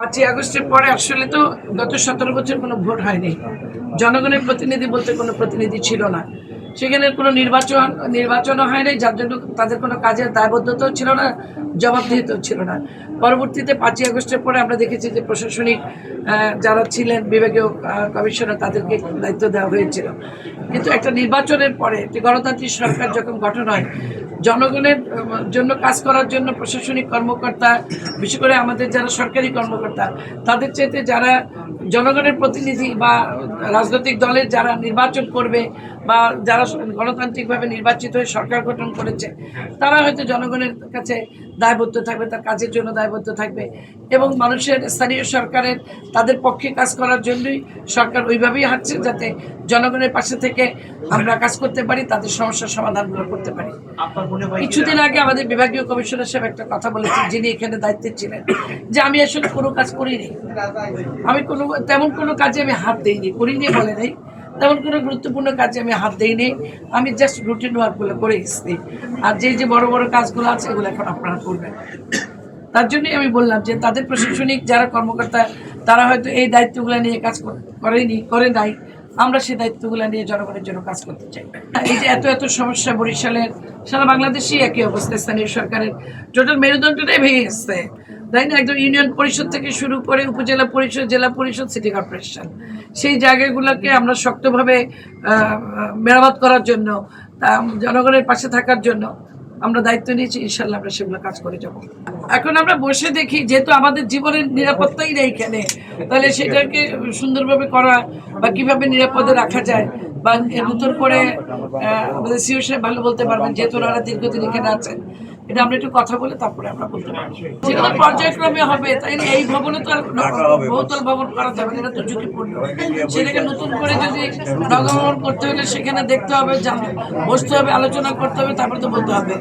5ই আগস্টের পরে আসলে তো গত 17 বছর কোনো ভোট হয়নি। জনগণের প্রতিনিধি বলতে কোনো প্রতিনিধি ছিল না। সেখানে কোনো নির্বাচনও হয় নাই, যার জন্য তাদের কোনো কাজের দায়বদ্ধতাও ছিল না, জবাবদিহিতাও ছিল না। পরবর্তীতে 5ই আগস্টের পরে আমরা দেখেছি যে প্রশাসনিক যারা ছিলেন বিভাগীয় কমিশনার তাদেরকে দায়িত্ব দেওয়া হয়েছিল। কিন্তু একটা নির্বাচনের পরে একটি গণতান্ত্রিক সরকার যখন গঠন হয়, জনগণের জন্য কাজ করার জন্য প্রশাসনিক কর্মকর্তা, বিশেষ করে আমাদের যারা সরকারি কর্মকর্তা, তাদের চাইতে যারা জনগণের প্রতিনিধি বা রাজনৈতিক দলের যারা নির্বাচন করবে বা যারা গণতান্ত্রিকভাবে নির্বাচিত হয়ে সরকার গঠন করেছে, তারা হয়তো জনগণের কাছে দায়বদ্ধ থাকবে, তার কাজের জন্য দায়বদ্ধ থাকবে এবং মানুষের স্থানীয় সরকারের তাদের পক্ষে কাজ করার জন্যই সরকার ওইভাবেই হাঁটছে, যাতে জনগণের পাশে থেকে আমরা কাজ করতে পারি, তাদের সমস্যার সমাধানগুলো করতে পারি। কিছুদিন আগে আমাদের বিভাগীয় কমিশনার সাহেব একটা কথা বলেছেন, যিনি এখানে দায়িত্বে ছিলেন, যে আমি আসলে কোনো কাজ করিনি, আমি তেমন কোনো কাজে আমি হাত দিইনি, করিনি বলে নেই, তেমন কোনো গুরুত্বপূর্ণ কাজে আমি হাত দিইনি, আমি জাস্ট রুটিন ওয়ার্কগুলো করে এসেছি। আর যে বড় বড় কাজগুলো আছে এগুলো এখন আপনারা করবেন। তার জন্যই আমি বললাম যে তাদের প্রশাসনিক যারা কর্মকর্তা তারা হয়তো এই দায়িত্বগুলো নিয়ে কাজ করে নাই, আমরা সেই দায়িত্বগুলো নিয়ে জনগণের জন্য কাজ করতে চাই। এই যে এত সমস্যা বরিশালের, সারা বাংলাদেশেই একই অবস্থা, স্থানীয় সরকারের টোটাল মেরুদণ্ডটাই ভেঙে গেছে, তাই না? একদম ইউনিয়ন পরিষদ থেকে শুরু করে উপজেলা পরিষদ, জেলা পরিষদ, সিটি কর্পোরেশন, সেই জায়গাগুলোকে আমরা শক্তভাবে মেরামত করার জন্য, জনগণের পাশে থাকার জন্য আমরা দায়িত্ব নিয়েছি। ইনশাল্লাহ আমরা সেগুলো কাজ করে যাব। এখন আমরা বসে দেখি, যেহেতু আমাদের জীবনের নিরাপত্তাই নেই এখানে, তাহলে সেটাকে সুন্দরভাবে করা বা কিভাবে নিরাপদে রাখা যায় বা নতুন করে আমাদের সিও সাহেব ভালো বলতে পারবেন, যেহেতু ওনারা দীর্ঘদিন এখানে আছেন। এটা আমরা একটু কথা বলে তারপরে আমরা বলতে পারবো, যেগুলো পর্যায়ক্রমে হবে, তাই না? এই ভবনে তো আর বহুতল ভবন করা যাবে না, এটা তো ঝুঁকিপূর্ণ। সেটাকে নতুন করে যদি নগরভবন করতে হলে সেখানে দেখতে হবে, বসতে হবে, আলোচনা করতে হবে, তারপরে তো বলতে হবে।